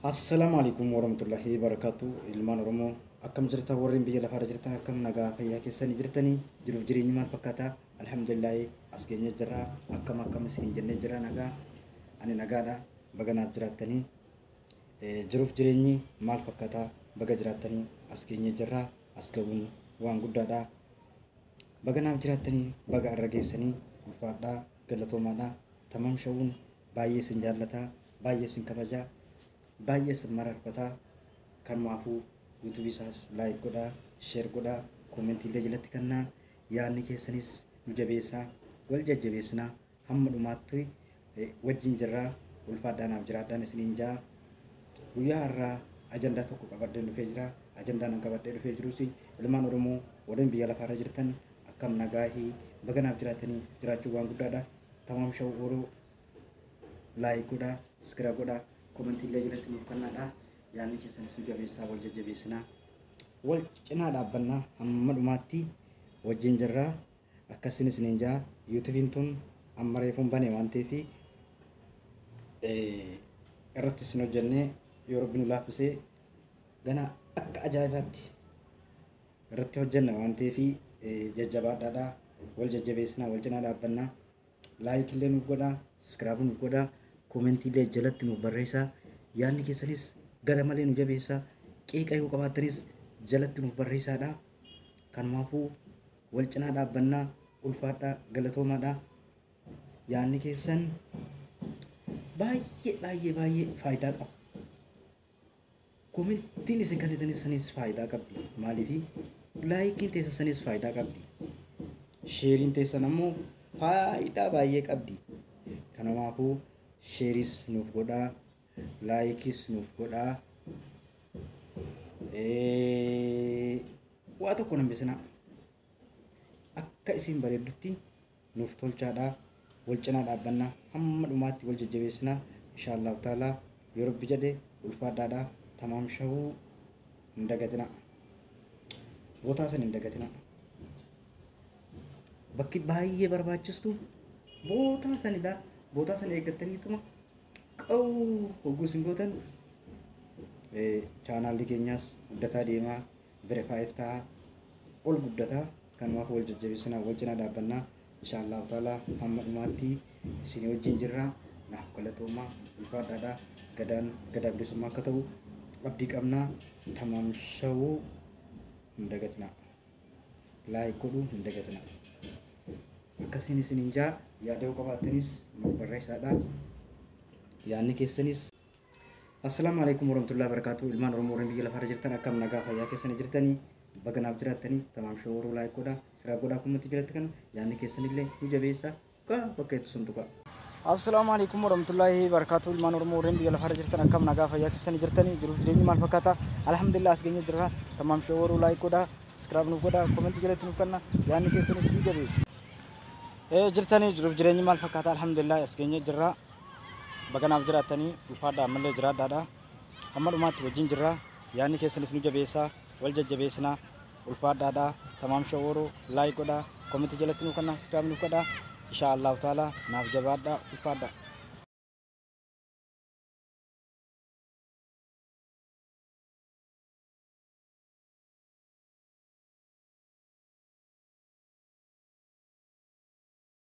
Assalamualaikum warahmatullahi wabarakatuh. Ilmaan Oromoo akkam jirta warreen biyya lafaa jirtan akkam nagaa fayyaa keessanii jirtanii jiruuf jireenyi maal fakkaata? Alhamdulillah as keenya jirra akkam isin jennee jira nagaa ani nagaadha baga naaf jiraattanii jiruuf jireenyi maal fakkaata baga jiraattanii as keenya jirra as gahuun waan guddaadha baga naaf jiraattanii baga arra geessanii ulfaadhaa galatoomaadhaa tamam shawuun baay'ee isin jaallata baay'ee isin kabaja baay'ee isin mararfata kan maafu YouTube isaas like godhaa share godhaa comment illee jalatti kannaa yaadni keessanis nu jabeessaa wal jajjabeessinaa hamma dhumaatti wajjin jirraa ulfaadhaa naaf jiraadhaan isiniin jaa guyyaa har'aa ajandaa tokko qabadhee dhufee jira ajandaan an qabadhee dhufee jirus ilmaan Oromoo warreen biyya lafaarra jirtan akkam nagaahii baga naaf jiraatanii jiraachuu waan guddaadha tamam shawuu like godhaa subscribe godhaa comment illee jalatti nuuf kannaadha yaadni keessanis nu jabeessaa wal jajjabeessinaa wal cinaa dhaabbannaa hamma dhumaatti wajjin jirraa akkasiin isiniin jaa yuutuubiin tun amma reefuun bane waan ta'eef irratti isin hojjennee yoo rabbi nu laaffisee gana akka ajaa'ibaatti irratti hojjenna waan ta'eef jajjabaadhaadhaa wal jajjabeessinaa wal cinaa dhaabbannaa like illee nuuf godhaa subscribe nuuf godhaa comment illee jalatti nuuf barreessaa yaadni keessanis gara malee nu jabeessaa qeeqa yoo qabaatanis jalatti nuuf barreessaadha kanumaafuu wal cinaa dhaabbannaa ulfaadhaa galatoomaadhaa yaadni keessan baay'ee faayidaa qaba komentiin isin kennitanis faayidaa qabdi maaliif laayikiin teessanis faayidaa qabdi sheeriin teessan ammoo faayidaa baay'ee qabdi kanumaafuu sheeris nuuf godhaa laayikis nuuf godhaa waa tokko nambisinaa akka isin bareeddutti nuuf tolchaadhaa wal cinaa dhaabbannaa hamma dhumaatti wal jajjabeessinaa inshaallah taalaa yoo rabbi jedhe ulfaadhaadhaa tamaam shawuu hin dagatinaa bootaa san hin dagatinaa bakki baay'ee barbaachistu bootaa sanidha bootaa san eeggattaniituma qawu hogguu isin gootan chaanaalli keenyaas guddataa deemaa bire faayif ta'a ol guddataa kanumaaf wal jajjabeessinaa wal cinaa dhaabbannaa inshaallah taalaa hamma dhumaatti isin wajjin jirraa naaf galatoomaa ulfaadhaadhaa gadaa bilisummaa akka ta'u abdii qabnaa tamaam shawuu hin dagatinaa laayik godhuu hin dagatinaa akkasiin isiniin jaa yaada yoo qabaatanis nuuf barreessaadhaa yaadni keessanis assalaamualaikum warahmatullahi wabarakatuh ilmaan Oromoo warreen biyya lafaarra jirtan akkam nagaa fayyaa keessanii jirtanii baga naaf jiraattanii tamaam shawuu laayik godhaa siraa godhaa kummatti jiratti kan yaadni keessanillee nu jabeessaa bakka itti sun tuqa asalaamaalaikum warahmatullahi wabarakatuh ilmaan Oromoo warreen biyya lafaarra jirtan akkam nagaa fayyaa keessanii jirtanii jiruuf jireenyi maal fakkaata alhamdulillah as geenye jirra tamaam shawuu laayik godhaa subscribe nuuf godhaa komentii jalatti nuuf kanna yaadni keessanis nu jabeessu jirtanii jiruuf jireenyi maal fakkaata alhamdulillah as geenye jirra baga naaf jiraattanii ulfaadhaa ammallee jiraadhaadhaa hamma dhumaatti wajjin jirra yaadni keessanis nu jabeessaa wal jajjabeessinaa ulfaadhaadhaa tamaam shawuu laayik godhaa komentii jalatti nuuf kanna subscribe nuuf godhaa inshaallah taala naaf jabaadhaa ulfaadhaa